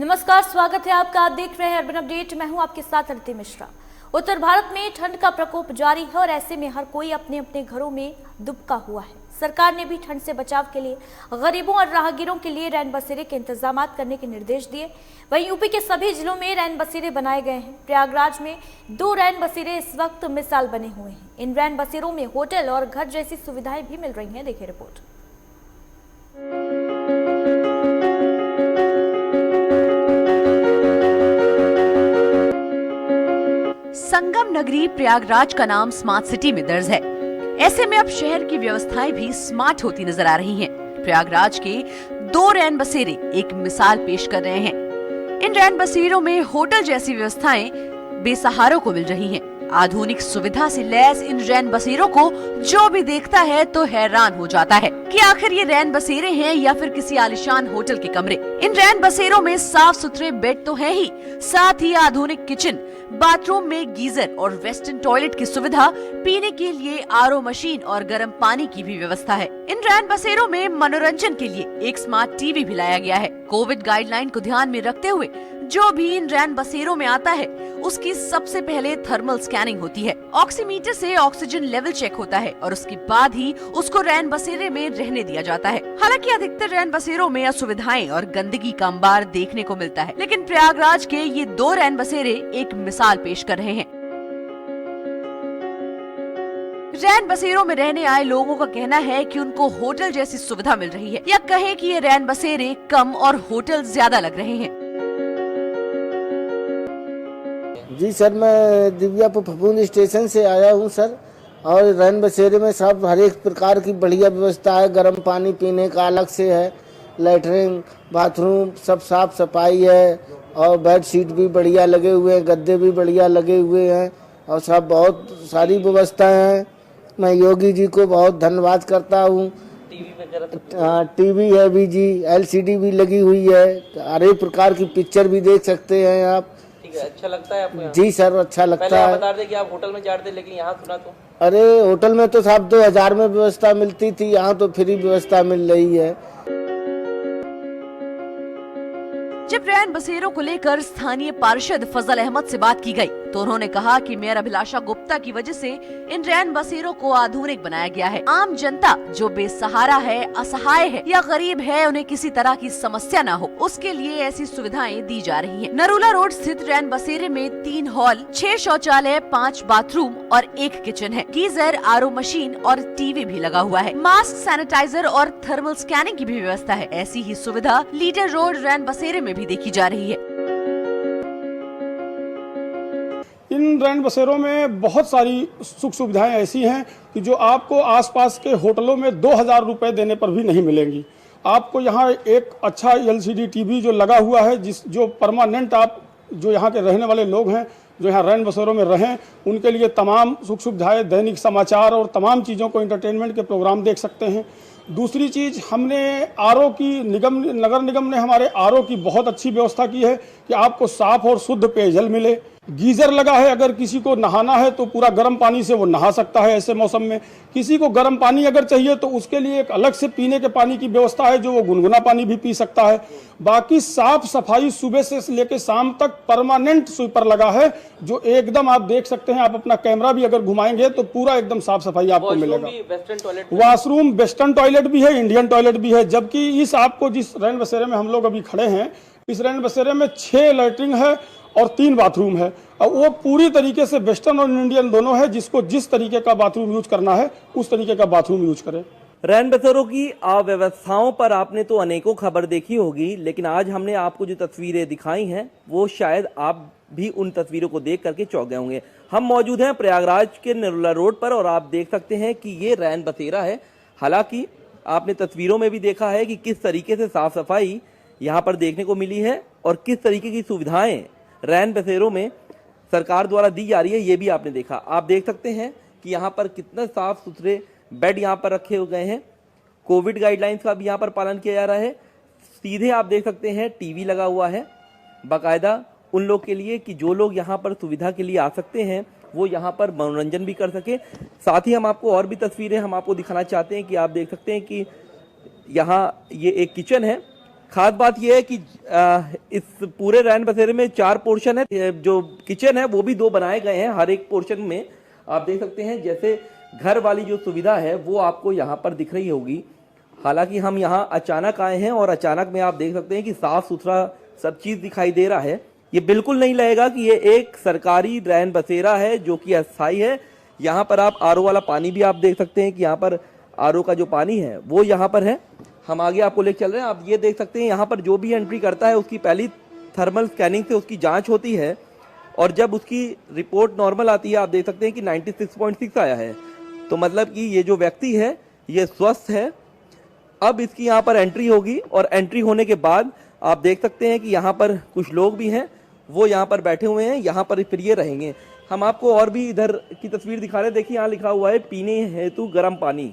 नमस्कार, स्वागत है आपका। आप देख रहे हैं अर्बन अपडेट। मैं हूं आपके साथ अदिति मिश्रा। उत्तर भारत में ठंड का प्रकोप जारी है और ऐसे में हर कोई अपने अपने घरों में दुबका हुआ है। सरकार ने भी ठंड से बचाव के लिए गरीबों और राहगीरों के लिए रैन बसेरे के इंतजाम करने के निर्देश दिए। वहीं यूपी के सभी जिलों में रैन बसेरे बनाए गए हैं। प्रयागराज में 2 रैन बसेरे इस वक्त मिसाल बने हुए हैं। इन रैन बसेरों में होटल और घर जैसी सुविधाएं भी मिल रही हैं। देखिए रिपोर्ट। संगम नगरी प्रयागराज का नाम स्मार्ट सिटी में दर्ज है। ऐसे में अब शहर की व्यवस्थाएं भी स्मार्ट होती नजर आ रही हैं। प्रयागराज के 2 रैन बसेरे एक मिसाल पेश कर रहे हैं। इन रैन बसेरों में होटल जैसी व्यवस्थाएं बेसहारों को मिल रही हैं। आधुनिक सुविधा से लैस इन रैन बसेरों को जो भी देखता है तो हैरान हो जाता है कि आखिर ये रैन बसेरे हैं या फिर किसी आलीशान होटल के कमरे। इन रैन बसेरों में साफ सुथरे बेड तो है ही, साथ ही आधुनिक किचन, बाथरूम में गीजर और वेस्टर्न टॉयलेट की सुविधा, पीने के लिए आरओ मशीन और गर्म पानी की भी व्यवस्था है। इन रैन बसेरों में मनोरंजन के लिए एक स्मार्ट टीवी भी लाया गया है। कोविड गाइडलाइन को ध्यान में रखते हुए जो भी इन रैन बसेरों में आता है उसकी सबसे पहले थर्मल स्कैनिंग होती है। ऑक्सीमीटर से ऑक्सीजन लेवल चेक होता है और उसके बाद ही उसको रैन बसेरे में रहने दिया जाता है। हालांकि अधिकतर रैन बसेरों में असुविधाएं और गंदगी का अंबार देखने को मिलता है, लेकिन प्रयागराज के ये 2 रैन बसेरे एक मिसाल पेश कर रहे हैं। रैन बसेरों में रहने आए लोगों का कहना है कि उनको होटल जैसी सुविधा मिल रही है, या कहें कि ये रैन बसेरे कम और होटल ज्यादा लग रहे हैं। जी सर, मैं दिव्यापुर फफूंद स्टेशन से आया हूँ सर। और रैन बसेरे में सब हर एक प्रकार की बढ़िया व्यवस्था है। गर्म पानी पीने का अलग से है, लैटरिन, बाथरूम सब साफ सफाई है और बेड शीट भी बढ़िया लगे हुए हैं, गद्दे भी बढ़िया लगे हुए हैं और सब बहुत सारी व्यवस्थाएं हैं। मैं योगी जी को बहुत धन्यवाद करता हूँ। टीवी है भी जी, एलसीडी भी लगी हुई है, हर एक प्रकार की पिक्चर भी देख सकते हैं आप। अच्छा लगता है आपको? जी सर, अच्छा लगता है। बता दें कि आप होटल में जाते थे, लेकिन यहाँ सुना तो अरे होटल में तो साहब 2000 में व्यवस्था मिलती थी, यहाँ तो फ्री व्यवस्था मिल रही है। जब रैन बसेरों को लेकर स्थानीय पार्षद फजल अहमद से बात की गई तो उन्होंने कहा कि मेयर अभिलाषा गुप्ता की वजह से इन रैन बसेरों को आधुनिक बनाया गया है। आम जनता जो बेसहारा है, असहाय है या गरीब है, उन्हें किसी तरह की समस्या न हो, उसके लिए ऐसी सुविधाएं दी जा रही हैं। नरूला रोड स्थित रैन बसेरे में 3 हॉल, 6 शौचालय, 5 बाथरूम और 1 किचन है। गीजर, आरओ मशीन और टीवी भी लगा हुआ है। मास्क, सैनिटाइजर और थर्मल स्कैनिंग की भी व्यवस्था है। ऐसी ही सुविधा लीडर रोड रैन बसेरे में भी देखी जा रही है। इन रैन बसेरों में बहुत सारी सुख सुविधाएं ऐसी हैं कि जो आपको आसपास के होटलों में 2000 रुपए देने पर भी नहीं मिलेंगी। आपको यहाँ एक अच्छा एलसीडी टीवी जो लगा हुआ है, जो परमानेंट आप जो यहाँ के रहने वाले लोग हैं, जो यहाँ रैन बसेरों में रहें, उनके लिए तमाम सुख सुविधाएं, दैनिक समाचार और तमाम चीज़ों को, इंटरटेनमेंट के प्रोग्राम देख सकते हैं। दूसरी चीज़, हमने आरओ की नगर निगम ने हमारे आरओ की बहुत अच्छी व्यवस्था की है कि आपको साफ और शुद्ध पेयजल मिले। गीजर लगा है, अगर किसी को नहाना है तो पूरा गर्म पानी से वो नहा सकता है ऐसे मौसम में। किसी को गर्म पानी अगर चाहिए तो उसके लिए एक अलग से पीने के पानी की व्यवस्था है, जो वो गुनगुना पानी भी पी सकता है। बाकी साफ सफाई सुबह से लेकर शाम तक परमानेंट स्वीपर लगा है, जो एकदम आप देख सकते हैं। आप अपना कैमरा भी अगर घुमाएंगे तो पूरा एकदम साफ सफाई आपको मिलेगा। वॉशरूम वेस्टर्न टॉयलेट भी है, इंडियन टॉयलेट भी है। जबकि इस आपको जिस रैन बसेरे में हम लोग अभी खड़े हैं, इस रैन बसेरे में 6 लैट्रिन है और 3 बाथरूम है। और वो पूरी तरीके से वेस्टर्न और इंडियन दोनों है। जिसको जिस तरीके का बाथरूम यूज करना है उस तरीके का बाथरूम यूज करें। रैन बसेरों की अव्यवस्थाओं पर आपने तो अनेकों खबर देखी होगी, लेकिन आज हमने आपको जो तस्वीरें दिखाई हैं वो शायद आप भी उन तस्वीरों को देख करके चौंक गए होंगे। हम मौजूद हैं प्रयागराज के नरूला रोड पर और आप देख सकते हैं कि ये रैन बसेरा है। हालांकि आपने तस्वीरों में भी देखा है कि किस तरीके से साफ सफाई यहाँ पर देखने को मिली है और किस तरीके की सुविधाएं रैन बसेरों में सरकार द्वारा दी जा रही है, ये भी आपने देखा। आप देख सकते हैं कि यहाँ पर कितना साफ सुथरे बेड यहाँ पर रखे हो गए हैं। कोविड गाइडलाइंस का भी यहाँ पर पालन किया जा रहा है। सीधे आप देख सकते हैं टीवी लगा हुआ है बाकायदा उन लोग के लिए कि जो लोग यहाँ पर सुविधा के लिए आ सकते हैं वो यहाँ पर मनोरंजन भी कर सके। साथ ही हम आपको और भी तस्वीरें हम आपको दिखाना चाहते हैं कि आप देख सकते हैं कि यहाँ ये एक किचन है खास बात यह है कि इस पूरे रैन बसेरे में 4 पोर्शन है। जो किचन है वो भी 2 बनाए गए हैं। हर एक पोर्शन में आप देख सकते हैं जैसे घर वाली जो सुविधा है वो आपको यहाँ पर दिख रही होगी। हालांकि हम यहाँ अचानक आए हैं और अचानक में आप देख सकते हैं कि साफ सुथरा सब चीज दिखाई दे रहा है। ये बिल्कुल नहीं लगेगा कि ये एक सरकारी रैन बसेरा है जो कि अस्थायी है। यहाँ पर आप आरओ वाला पानी भी आप देख सकते हैं कि यहाँ पर आरओ का जो पानी है वो यहाँ पर है। हम आगे आपको लेकर चल रहे हैं। आप ये देख सकते हैं यहाँ पर जो भी एंट्री करता है उसकी पहली थर्मल स्कैनिंग से उसकी जांच होती है और जब उसकी रिपोर्ट नॉर्मल आती है आप देख सकते हैं कि 96.6 आया है, तो मतलब कि ये जो व्यक्ति है ये स्वस्थ है। अब इसकी यहाँ पर एंट्री होगी और एंट्री होने के बाद आप देख सकते हैं कि यहाँ पर कुछ लोग भी हैं, वो यहाँ पर बैठे हुए हैं, यहाँ पर फिर ये रहेंगे। हम आपको और भी इधर की तस्वीर दिखा रहे हैं। देखिए यहाँ लिखा हुआ है पीने हेतु गर्म पानी,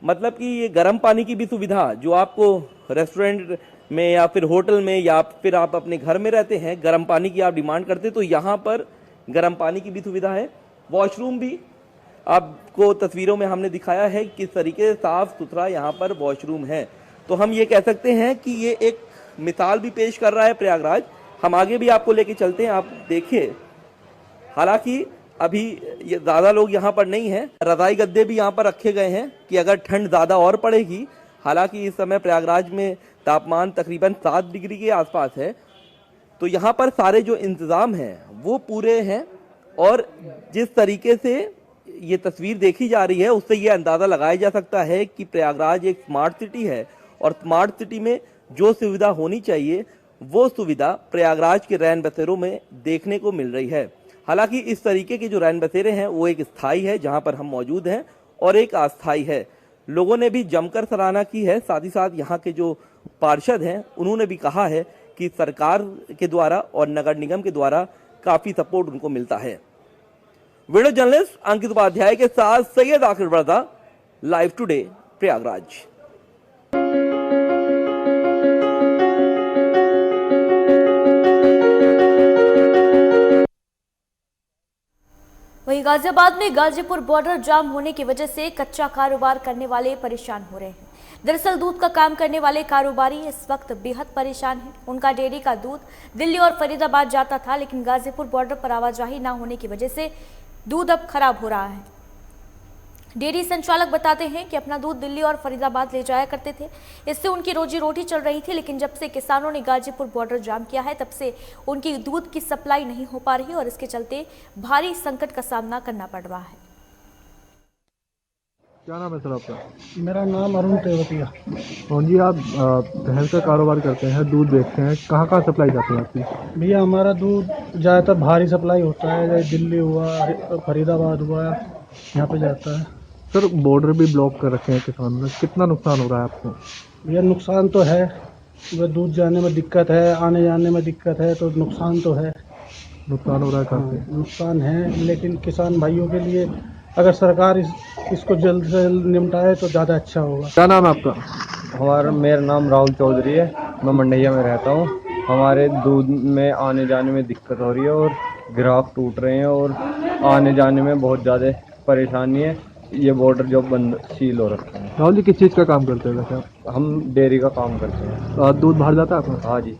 मतलब कि ये गर्म पानी की भी सुविधा जो आपको रेस्टोरेंट में या फिर होटल में या फिर आप अपने घर में रहते हैं, गर्म पानी की आप डिमांड करते हैं तो यहाँ पर गर्म पानी की भी सुविधा है। वॉशरूम भी आपको तस्वीरों में हमने दिखाया है किस तरीके से साफ सुथरा यहाँ पर वॉशरूम है। तो हम ये कह सकते हैं कि ये एक मिसाल भी पेश कर रहा है प्रयागराज। हम आगे भी आपको लेके चलते हैं, आप देखिए। हालांकि अभी ये ज़्यादा लोग यहाँ पर नहीं हैं। रज़ाई गद्दे भी यहाँ पर रखे गए हैं कि अगर ठंड ज़्यादा और पड़ेगी। हालांकि इस समय प्रयागराज में तापमान तकरीबन 7 डिग्री के आसपास है, तो यहाँ पर सारे जो इंतज़ाम हैं वो पूरे हैं। और जिस तरीके से ये तस्वीर देखी जा रही है उससे ये अंदाज़ा लगाया जा सकता है कि प्रयागराज एक स्मार्ट सिटी है और स्मार्ट सिटी में जो सुविधा होनी चाहिए वो सुविधा प्रयागराज के रैन बसेरों में देखने को मिल रही है। हालांकि इस तरीके के जो रैन बसेरे हैं वो एक स्थायी है जहां पर हम मौजूद हैं और एक अस्थायी है। लोगों ने भी जमकर सराहना की है। साथ ही साथ यहाँ के जो पार्षद हैं उन्होंने भी कहा है कि सरकार के द्वारा और नगर निगम के द्वारा काफी सपोर्ट उनको मिलता है। वीडियो जर्नलिस्ट अंकित उपाध्याय के साथ सैयद आखिर बरदा, लाइव टुडे प्रयागराज। वहीं गाजियाबाद में गाजीपुर बॉर्डर जाम होने की वजह से कच्चा कारोबार करने वाले परेशान हो रहे हैं। दरअसल दूध का काम करने वाले कारोबारी इस वक्त बेहद परेशान हैं। उनका डेयरी का दूध दिल्ली और फरीदाबाद जाता था, लेकिन गाजीपुर बॉर्डर पर आवाजाही न होने की वजह से दूध अब खराब हो रहा है। डेयरी संचालक बताते हैं कि अपना दूध दिल्ली और फरीदाबाद ले जाया करते थे, इससे उनकी रोजी रोटी चल रही थी। लेकिन जब से किसानों ने गाजीपुर बॉर्डर जाम किया है तब से उनकी दूध की सप्लाई नहीं हो पा रही और इसके चलते भारी संकट का सामना करना पड़ रहा है। क्या नाम है सर आपका? मेरा नाम अरुण तेवतिया। और जी आप भैंस का कारोबार करते हैं, दूध बेचते हैं, कहाँ कहाँ सप्लाई जाती है आपकी? भैया हमारा दूध ज़्यादातर भारी सप्लाई होता है, जैसे दिल्ली हुआ, फरीदाबाद हुआ, यहाँ पे जाता है। सर बॉर्डर भी ब्लॉक कर रखे हैं किसानों ने, कितना नुकसान हो रहा है आपको? भैया नुकसान तो है, वह दूध जाने में दिक्कत है, आने जाने में दिक्कत है, तो नुकसान तो है। नुकसान हो रहा है काफ़ी। नुकसान है, लेकिन किसान भाइयों के लिए अगर सरकार इसको जल्द से जल्द निपटाए तो ज़्यादा अच्छा होगा। क्या नाम है आपका? मेरा नाम राहुल चौधरी है, मैं मंडैया में रहता हूँ। हमारे दूध में आने जाने में दिक्कत हो रही है और ग्राहक टूट रहे हैं और आने जाने में बहुत ज़्यादा परेशानी है। ये बॉर्डर जो बंद सील हो रखा है। राहुल जी किस चीज़ का काम करते हैं वैसे आप? हम डेयरी का काम करते हैं। दूध बाहर जाता है आपका? हाँ जी।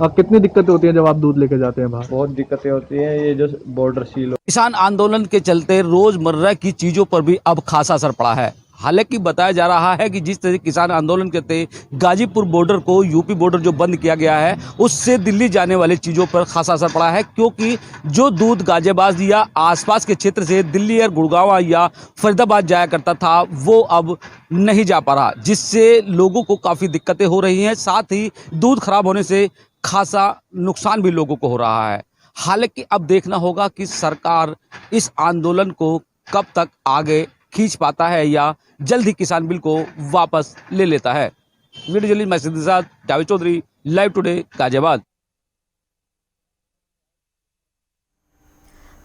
अब कितनी दिक्कतें होती हैं जब आप दूध लेके जाते हैं बाहर? बहुत दिक्कतें होती हैं, ये जो बॉर्डर सील हो। किसान आंदोलन के चलते रोजमर्रा की चीजों पर भी अब खासा असर पड़ा है। हालांकि बताया जा रहा है कि जिस तरह से किसान आंदोलन के तहत गाजीपुर बॉर्डर को यूपी बॉर्डर जो बंद किया गया है उससे दिल्ली जाने वाली चीज़ों पर खासा असर पड़ा है, क्योंकि जो दूध गाजियाबाद या आसपास के क्षेत्र से दिल्ली या गुड़गांव या फरीदाबाद जाया करता था वो अब नहीं जा पा रहा, जिससे लोगों को काफ़ी दिक्कतें हो रही हैं। साथ ही दूध खराब होने से खासा नुकसान भी लोगों को हो रहा है। हालांकि अब देखना होगा कि सरकार इस आंदोलन को कब तक आगे खींच पाता है या जल्द ही किसान बिल को वापस ले लेता है। वीडियो जर्नलिस्ट मैसेज के साथ जावेद चौधरी, लाइव टुडे गाजियाबाद।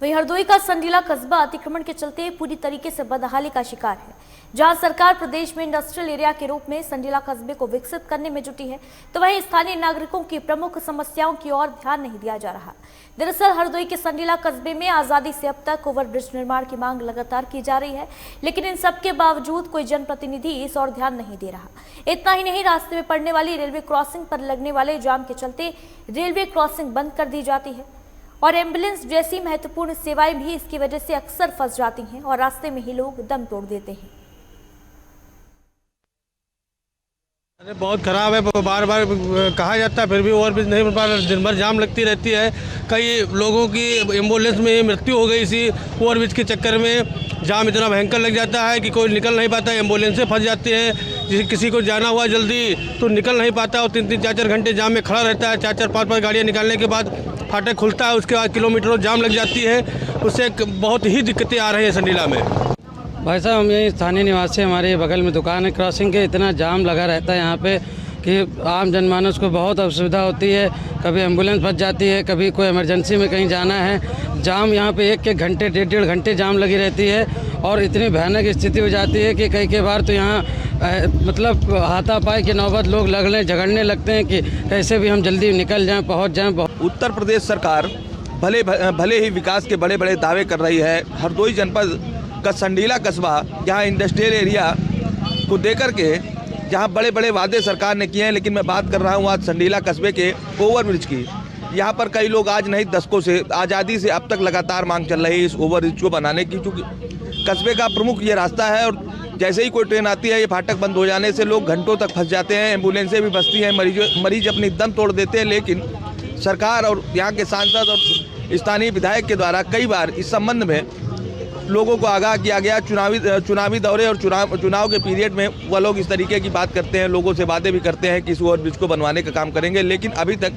वहीं हरदोई का संडीला कस्बा अतिक्रमण के चलते पूरी तरीके से बदहाली का शिकार है। जहां सरकार प्रदेश में इंडस्ट्रियल एरिया के रूप में संडीला कस्बे को विकसित करने में जुटी है, तो वहीं स्थानीय नागरिकों की प्रमुख समस्याओं की ओर ध्यान नहीं दिया जा रहा। दरअसल हरदोई के संडीला कस्बे में आजादी से अब तक ओवरब्रिज निर्माण की मांग लगातार की जा रही है, लेकिन इन सब के बावजूद कोई जनप्रतिनिधि इस ओर ध्यान नहीं दे रहा। इतना ही नहीं, रास्ते में पड़ने वाली रेलवे क्रॉसिंग पर लगने वाले जाम के चलते रेलवे क्रॉसिंग बंद कर दी जाती है और एम्बुलेंस जैसी महत्वपूर्ण सेवाएं भी इसकी वजह से अक्सर फंस जाती हैं और रास्ते में ही लोग दम तोड़ देते हैं। अरे बहुत ख़राब है, बार बार कहा जाता है फिर भी ओवरब्रिज नहीं बन पा रहा। दिन भर जाम लगती रहती है। कई लोगों की एम्बुलेंस में मृत्यु हो गई इसी ओवरब्रिज के चक्कर में। जाम इतना भयंकर लग जाता है कि कोई निकल नहीं पाता, एम्बुलेंसें फंस जाती हैं। किसी को जाना हुआ जल्दी तो निकल नहीं पाता और 3-3, 4-4 घंटे जाम में खड़ा रहता है। 4-4, 5-5 गाड़ियाँ निकालने के बाद फाटक खुलता है, उसके बाद किलोमीटरों जाम लग जाती है। उससे बहुत ही दिक्कतें आ रही हैं संडीला में। भाई साहब, हम यही स्थानीय निवासी, हमारे बगल में दुकान है क्रॉसिंग के, इतना जाम लगा रहता है यहाँ पे कि आम जनमानस को बहुत असुविधा होती है। कभी एम्बुलेंस फंस जाती है, कभी कोई इमरजेंसी में कहीं जाना है। जाम यहाँ पे 1-1 घंटे, 1.5 घंटे जाम लगी रहती है और इतनी भयानक स्थिति हो जाती है कि कई बार तो यहाँ मतलब हाथापाई की नौबत लोग झगड़ने लगते हैं कि कैसे भी हम जल्दी निकल जाएँ, पहुँच जाएँ। उत्तर प्रदेश सरकार भले ही विकास के बड़े बड़े दावे कर रही है। हरदोई जनपद का संडीला कस्बा जहाँ इंडस्ट्रियल एरिया को देकर के जहाँ बड़े बड़े वादे सरकार ने किए हैं, लेकिन मैं बात कर रहा हूँ आज संडीला कस्बे के ओवरब्रिज की। यहाँ पर कई लोग आज नहीं दशकों से, आज़ादी से अब तक लगातार मांग चल रही है इस ओवरब्रिज को बनाने की, क्योंकि कस्बे का प्रमुख ये रास्ता है और जैसे ही कोई ट्रेन आती है ये फाटक बंद हो जाने से लोग घंटों तक फंस जाते हैं। एम्बुलेंसें भी फंसती हैं, मरीज अपनी दम तोड़ देते हैं। लेकिन सरकार और यहाँ के सांसद और स्थानीय विधायक के द्वारा कई बार इस संबंध में लोगों को आगाह किया गया। चुनावी दौरे और चुनाव के पीरियड में वह लोग इस तरीके की बात करते हैं, लोगों से वादे भी करते हैं कि इस ओवरब्रिज को बनवाने का काम करेंगे, लेकिन अभी तक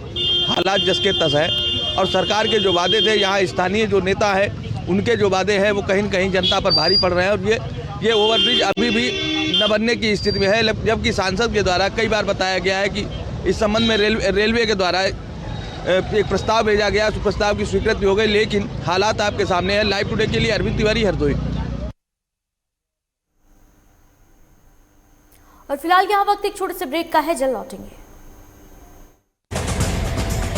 हालात जस के तस है। और सरकार के जो वादे थे, यहाँ स्थानीय जो नेता है उनके जो वादे हैं वो कहीं न कहीं जनता पर भारी पड़ रहे हैं और ये ओवरब्रिज अभी भी न बनने की स्थिति में है। जबकि सांसद के द्वारा कई बार बताया गया है कि इस संबंध में रेलवे के द्वारा एक प्रस्ताव भेजा गया, उस प्रस्ताव की स्वीकृति हो गई, लेकिन हालात आपके सामने है। लाइव टुडे के लिए अरविंद तिवारी, हरदोई। और फिलहाल यहाँ वक्त एक छोटे से ब्रेक का है, जल्द लौटेंगे।